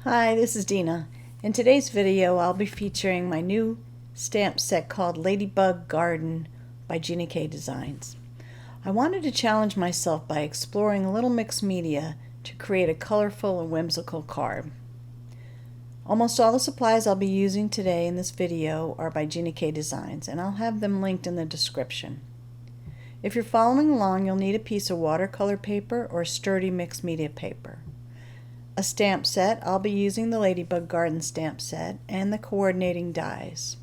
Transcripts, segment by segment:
Hi, this is Dina. In today's video, I'll be featuring my new stamp set called Ladybug Garden by Gina K Designs. I wanted to challenge myself by exploring a little mixed media to create a colorful and whimsical card. Almost all the supplies I'll be using today in this video are by Gina K Designs, and I'll have them linked in the description. If you're following along, you'll need a piece of watercolor paper or sturdy mixed media paper. A stamp set. I'll be using the Ladybug Garden stamp set and the coordinating dies.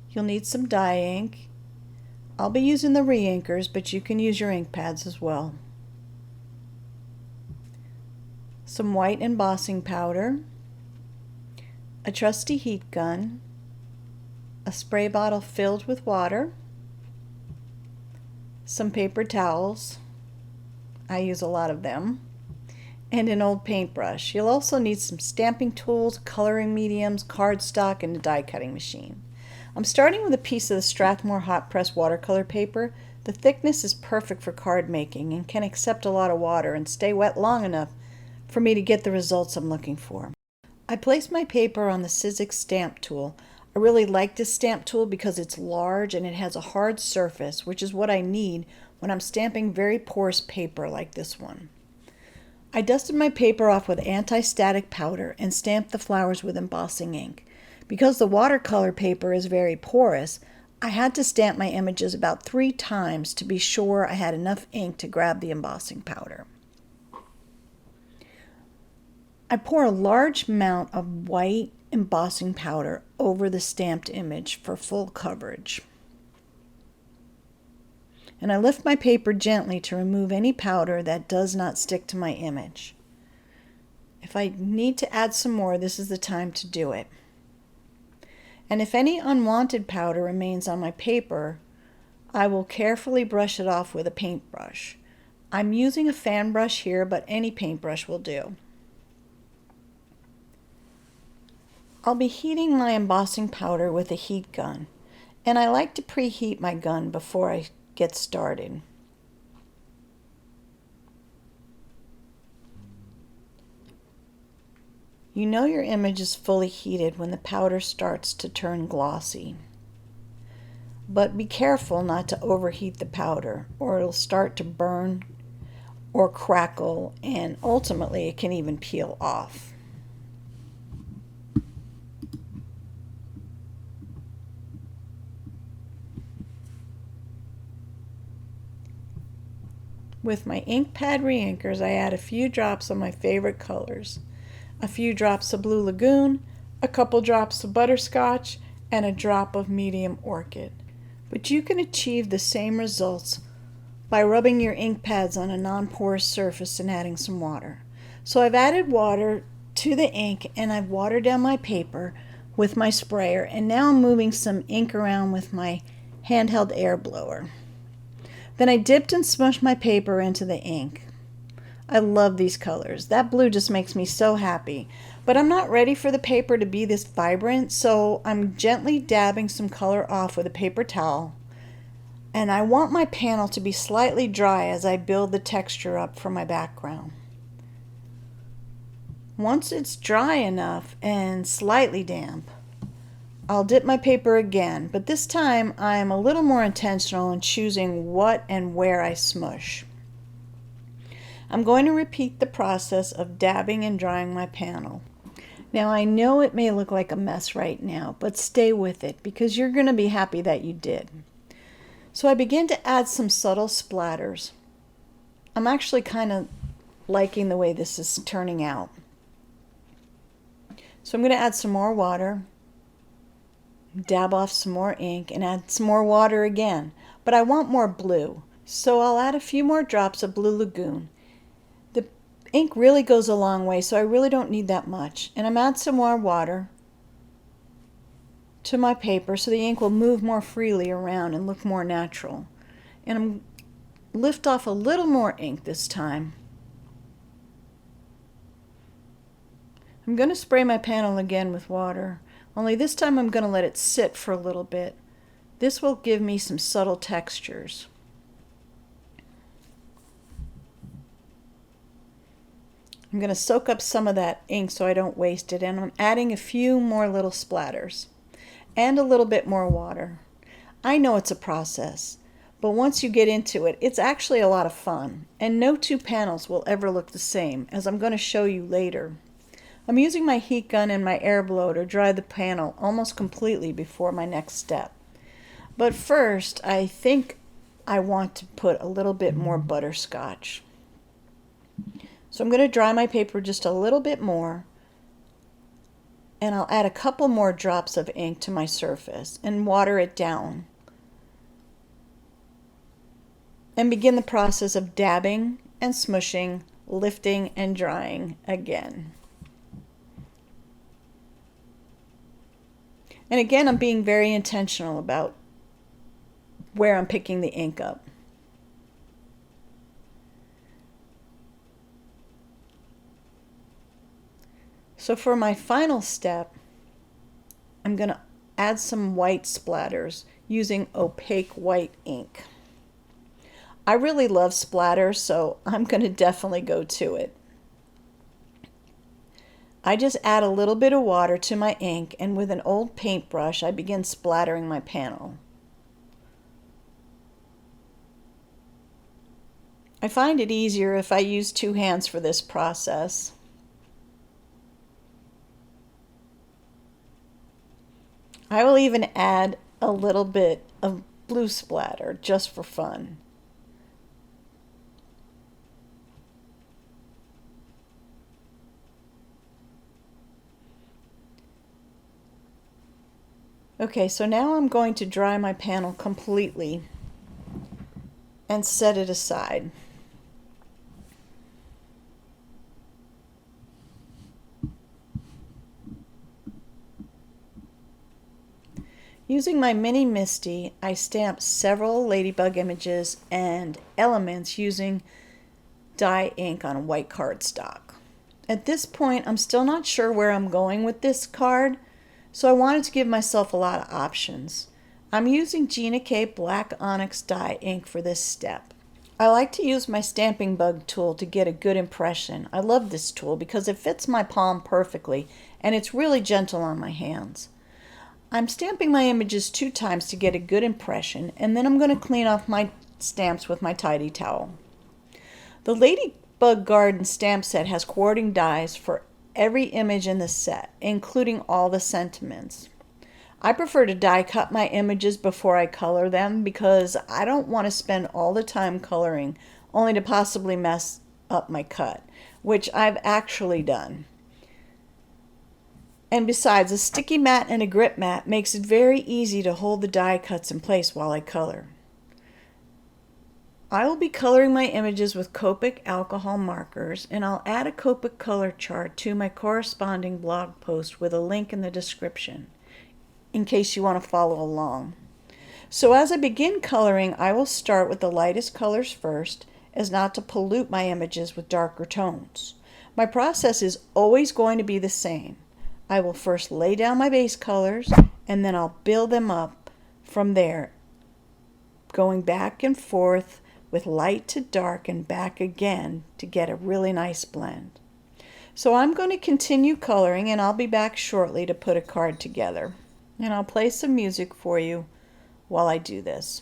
You'll need some dye ink. I'll be using the re-inkers, but you can use your ink pads as well. Some white embossing powder, a trusty heat gun, a spray bottle filled with water, some paper towels. I use a lot of them. And an old paintbrush. You'll also need some stamping tools, coloring mediums, cardstock, and a die cutting machine. I'm starting with a piece of the Strathmore hot press watercolor paper. The thickness is perfect for card making and can accept a lot of water and stay wet long enough for me to get the results I'm looking for. I placed my paper on the Sizzix stamp tool. I really like this stamp tool because it's large and it has a hard surface, which is what I need when I'm stamping very porous paper like this one. I dusted my paper off with anti-static powder and stamped the flowers with embossing ink. Because the watercolor paper is very porous, I had to stamp my images about 3 times to be sure I had enough ink to grab the embossing powder. I pour a large amount of white embossing powder over the stamped image for full coverage. And I lift my paper gently to remove any powder that does not stick to my image. If I need to add some more, this is the time to do it. And if any unwanted powder remains on my paper, I will carefully brush it off with a paintbrush. I'm using a fan brush here, but any paintbrush will do. I'll be heating my embossing powder with a heat gun, and I like to preheat my gun before I get started. You know your image is fully heated when the powder starts to turn glossy. But be careful not to overheat the powder or it'll start to burn or crackle, and ultimately it can even peel off. With my ink pad re-inkers, I add a few drops of my favorite colors, a few drops of Blue Lagoon, a couple drops of Butterscotch, and a drop of Medium Orchid. But you can achieve the same results by rubbing your ink pads on a non-porous surface and adding some water. So I've added water to the ink and I've watered down my paper with my sprayer, and now I'm moving some ink around with my handheld air blower. Then I dipped and smushed my paper into the ink. I love these colors. That blue just makes me so happy. But I'm not ready for the paper to be this vibrant, so I'm gently dabbing some color off with a paper towel. And I want my panel to be slightly dry as I build the texture up for my background. Once it's dry enough and slightly damp, I'll dip my paper again, but this time I am a little more intentional in choosing what and where I smush. I'm going to repeat the process of dabbing and drying my panel. Now I know it may look like a mess right now, but stay with it because you're going to be happy that you did. So I begin to add some subtle splatters. I'm actually kind of liking the way this is turning out. So I'm going to add some more water, dab off some more ink, and add some more water again. But I want more blue, so I'll add a few more drops of Blue Lagoon. The ink really goes a long way, so I really don't need that much. And I'm adding some more water to my paper so the ink will move more freely around and look more natural. And I'm lift off a little more ink this time. I'm going to spray my panel again with water. Only this time I'm going to let it sit for a little bit. This will give me some subtle textures. I'm going to soak up some of that ink so I don't waste it, and I'm adding a few more little splatters and a little bit more water. I know it's a process, but once you get into it, it's actually a lot of fun, and no two panels will ever look the same, as I'm going to show you later. I'm using my heat gun and my air blower to dry the panel almost completely before my next step. But first, I think I want to put a little bit more butterscotch. So I'm going to dry my paper just a little bit more, and I'll add a couple more drops of ink to my surface and water it down. And begin the process of dabbing and smushing, lifting and drying again. And again, I'm being very intentional about where I'm picking the ink up. So for my final step, I'm going to add some white splatters using opaque white ink. I really love splatters, so I'm going to definitely go to it. I just add a little bit of water to my ink, and with an old paintbrush, I begin splattering my panel. I find it easier if I use two hands for this process. I will even add a little bit of blue splatter just for fun. Okay, so now I'm going to dry my panel completely and set it aside. Using my mini Misty, I stamped several ladybug images and elements using dye ink on white cardstock. At this point, I'm still not sure where I'm going with this card, so I wanted to give myself a lot of options. I'm using Gina K Black Onyx dye ink for this step. I like to use my Stamping Bug tool to get a good impression. I love this tool because it fits my palm perfectly and it's really gentle on my hands. I'm stamping my images 2 times to get a good impression, and then I'm going to clean off my stamps with my tidy towel. The Ladybug Garden stamp set has quartering dies for every image in the set, including all the sentiments. I prefer to die cut my images before I color them because I don't want to spend all the time coloring only to possibly mess up my cut, which I've actually done. And besides, a sticky mat and a grip mat makes it very easy to hold the die cuts in place while I color. I will be coloring my images with Copic alcohol markers, and I'll add a Copic color chart to my corresponding blog post with a link in the description, in case you want to follow along. So as I begin coloring, I will start with the lightest colors first, as not to pollute my images with darker tones. My process is always going to be the same. I will first lay down my base colors, and then I'll build them up from there, going back and forth with light to dark and back again to get a really nice blend. So I'm going to continue coloring, and I'll be back shortly to put a card together. And I'll play some music for you while I do this.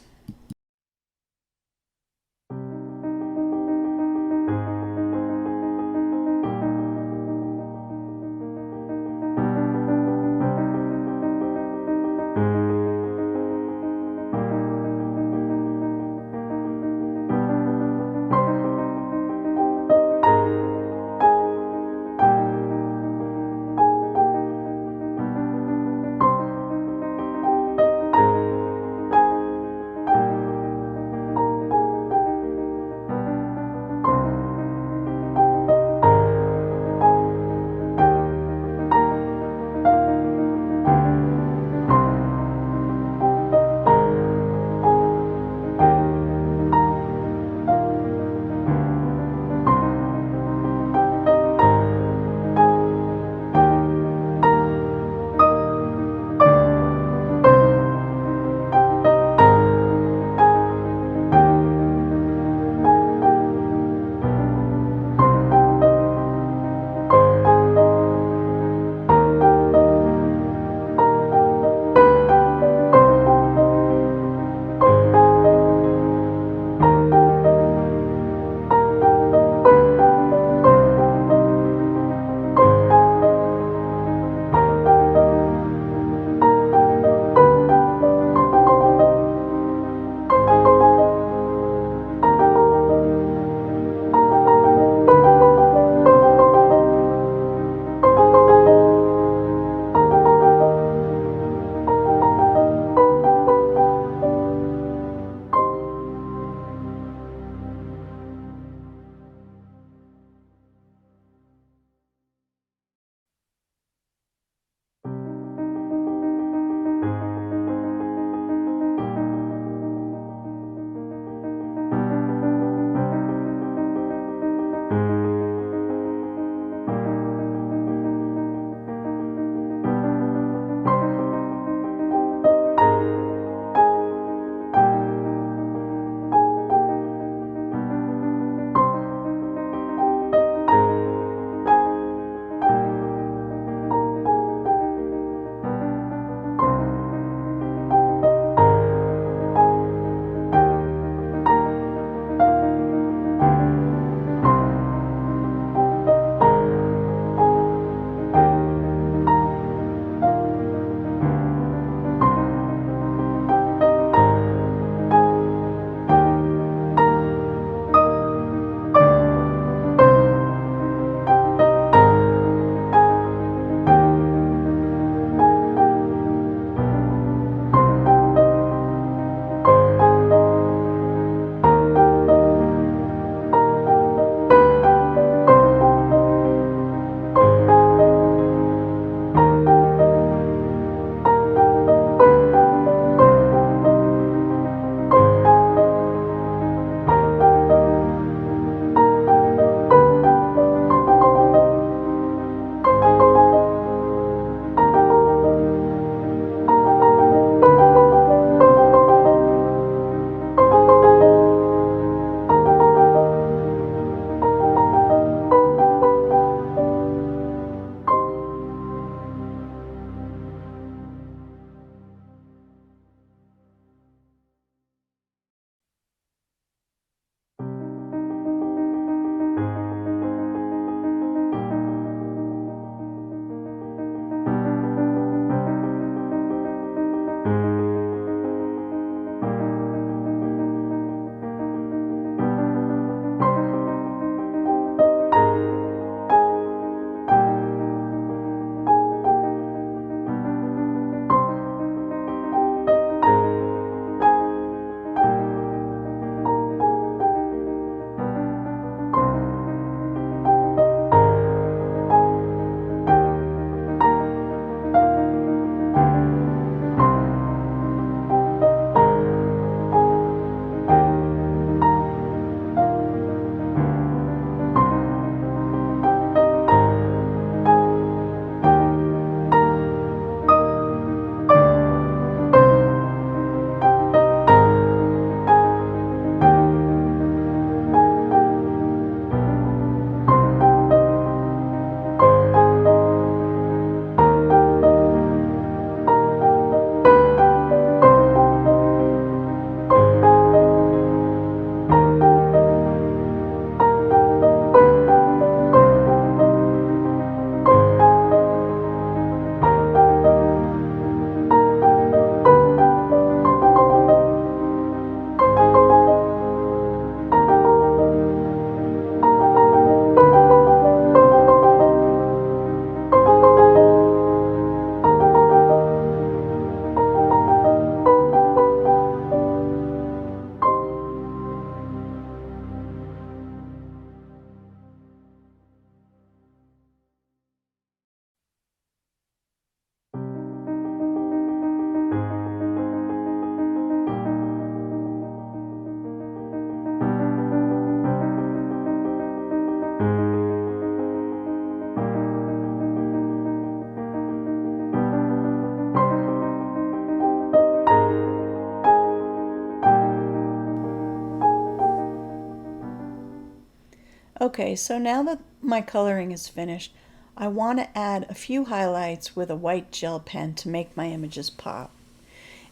Okay, so now that my coloring is finished, I want to add a few highlights with a white gel pen to make my images pop.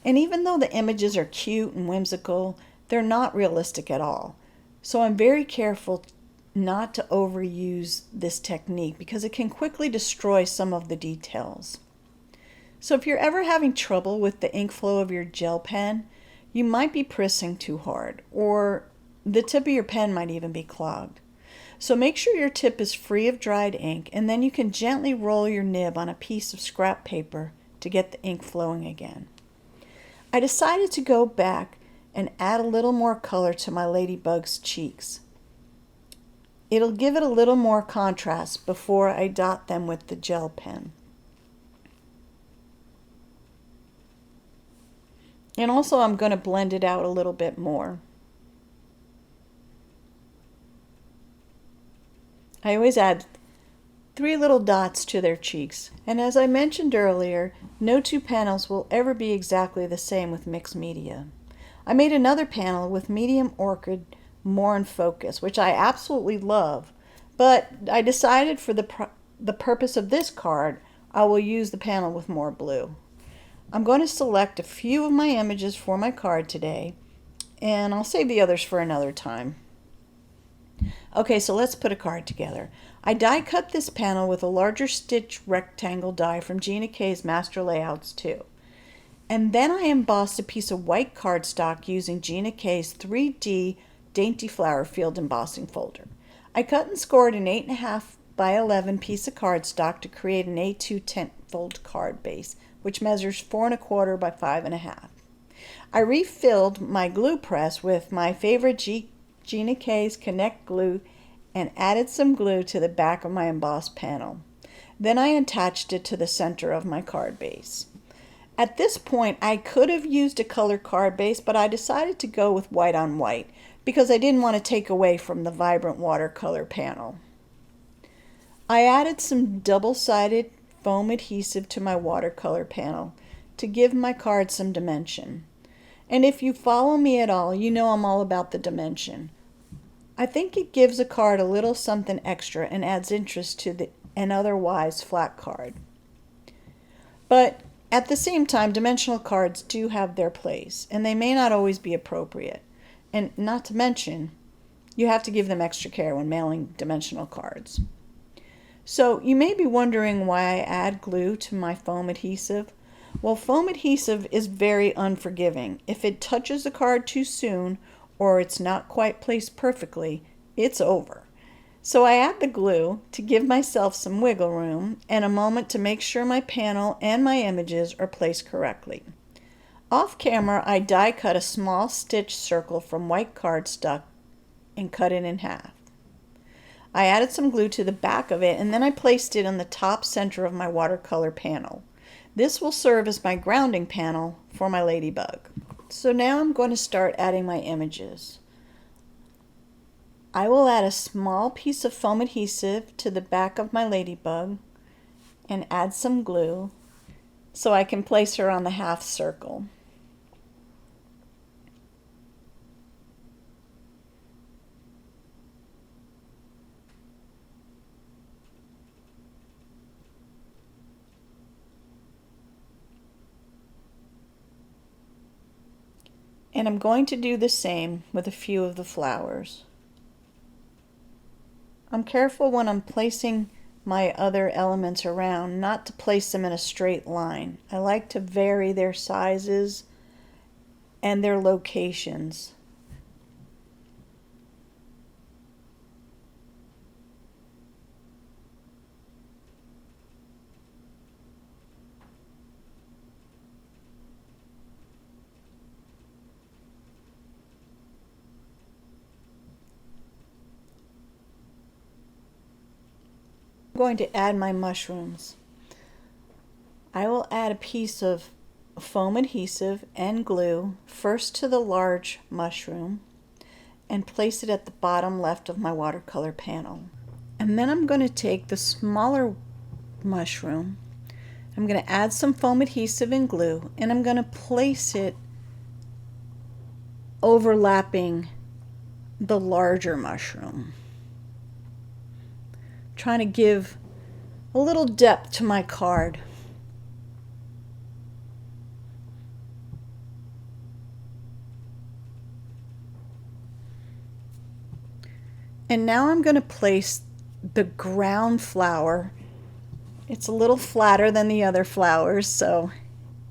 And even though the images are cute and whimsical, they're not realistic at all. So I'm very careful not to overuse this technique because it can quickly destroy some of the details. So if you're ever having trouble with the ink flow of your gel pen, you might be pressing too hard, or the tip of your pen might even be clogged. So make sure your tip is free of dried ink, and then you can gently roll your nib on a piece of scrap paper to get the ink flowing again. I decided to go back and add a little more color to my ladybug's cheeks. It'll give it a little more contrast before I dot them with the gel pen. And also I'm going to blend it out a little bit more. I always add 3 little dots to their cheeks. And as I mentioned earlier, no two panels will ever be exactly the same with mixed media. I made another panel with medium orchid more in focus, which I absolutely love, but I decided for the purpose of this card, I will use the panel with more blue. I'm going to select a few of my images for my card today, and I'll save the others for another time. Okay, so let's put a card together. I die cut this panel with a larger stitch rectangle die from Gina K's Master Layouts 2. And then I embossed a piece of white cardstock using Gina K's 3D Dainty Flower Field embossing folder. I cut and scored an 8.5 by 11 piece of cardstock to create an A2 10-fold card base, which measures 4.25 by 5.5. I refilled my glue press with my favorite Gina K's Connect glue and added some glue to the back of my embossed panel. Then I attached it to the center of my card base. At this point, I could have used a color card base, but I decided to go with white on white because I didn't want to take away from the vibrant watercolor panel. I added some double-sided foam adhesive to my watercolor panel to give my card some dimension. And if you follow me at all, you know I'm all about the dimension. I think it gives a card a little something extra and adds interest to an otherwise flat card. But at the same time, dimensional cards do have their place, and they may not always be appropriate. And not to mention, you have to give them extra care when mailing dimensional cards. So you may be wondering why I add glue to my foam adhesive. Well, foam adhesive is very unforgiving. If it touches the card too soon or it's not quite placed perfectly, it's over. So I add the glue to give myself some wiggle room and a moment to make sure my panel and my images are placed correctly. Off camera, I die cut a small stitch circle from white cardstock and cut it in half. I added some glue to the back of it and then I placed it on the top center of my watercolor panel. This will serve as my grounding panel for my ladybug. So now I'm going to start adding my images. I will add a small piece of foam adhesive to the back of my ladybug and add some glue so I can place her on the half circle. And I'm going to do the same with a few of the flowers. I'm careful when I'm placing my other elements around not to place them in a straight line. I like to vary their sizes and their locations. I'm going to add my mushrooms. I will add a piece of foam adhesive and glue first to the large mushroom and place it at the bottom left of my watercolor panel. And then I'm going to take the smaller mushroom, I'm going to add some foam adhesive and glue, and I'm going to place it overlapping the larger mushroom. trying to give a little depth to my card. And now I'm going to place the ground flower. It's a little flatter than the other flowers, so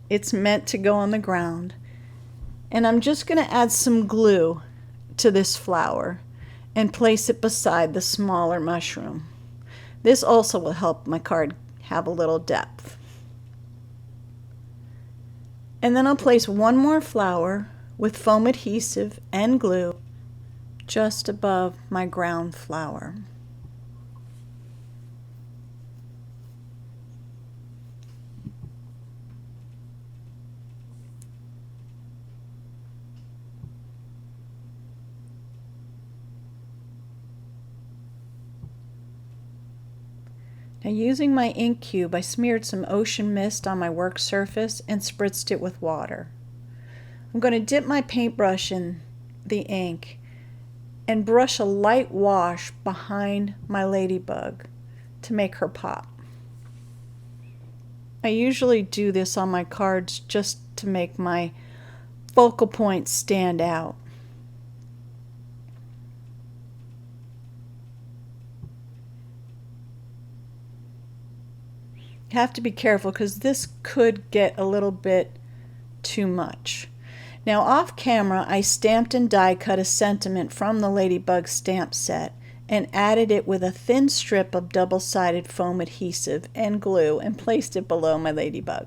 it's meant to go on the ground. And I'm just going to add some glue to this flower and place it beside the smaller mushroom. This also will help my card have a little depth. And then I'll place one more flower with foam adhesive and glue just above my ground flower. Now, using my ink cube, I smeared some ocean mist on my work surface and spritzed it with water. I'm going to dip my paintbrush in the ink and brush a light wash behind my ladybug to make her pop. I usually do this on my cards just to make my focal points stand out. You have to be careful because this could get a little bit too much. Now, off camera, I stamped and die cut a sentiment from the Ladybug stamp set and added it with a thin strip of double-sided foam adhesive and glue and placed it below my ladybug.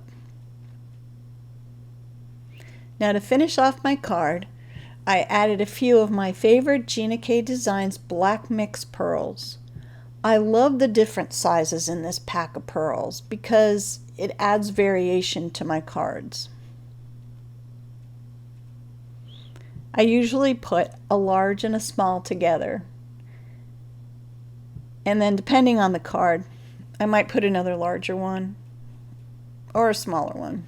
Now, to finish off my card, I added a few of my favorite Gina K Designs black mix pearls. I love the different sizes in this pack of pearls because it adds variation to my cards. I usually put a large and a small together. And then depending on the card, I might put another larger one or a smaller one.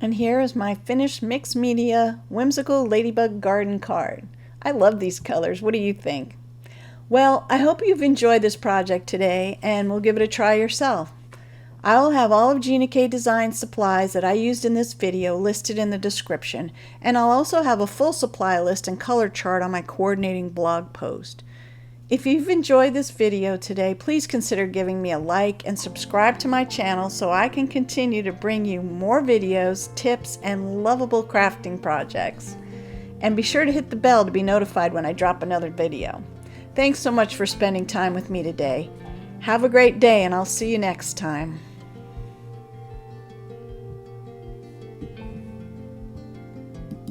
And here is my finished mixed media Whimsical Ladybug garden card. I love these colors. What do you think? Well, I hope you've enjoyed this project today and will give it a try yourself. I'll have all of Gina K Design supplies that I used in this video listed in the description, and I'll also have a full supply list and color chart on my coordinating blog post. If you've enjoyed this video today, please consider giving me a like and subscribe to my channel so I can continue to bring you more videos, tips, and lovable crafting projects. And be sure to hit the bell to be notified when I drop another video. Thanks so much for spending time with me today. Have a great day, and I'll see you next time.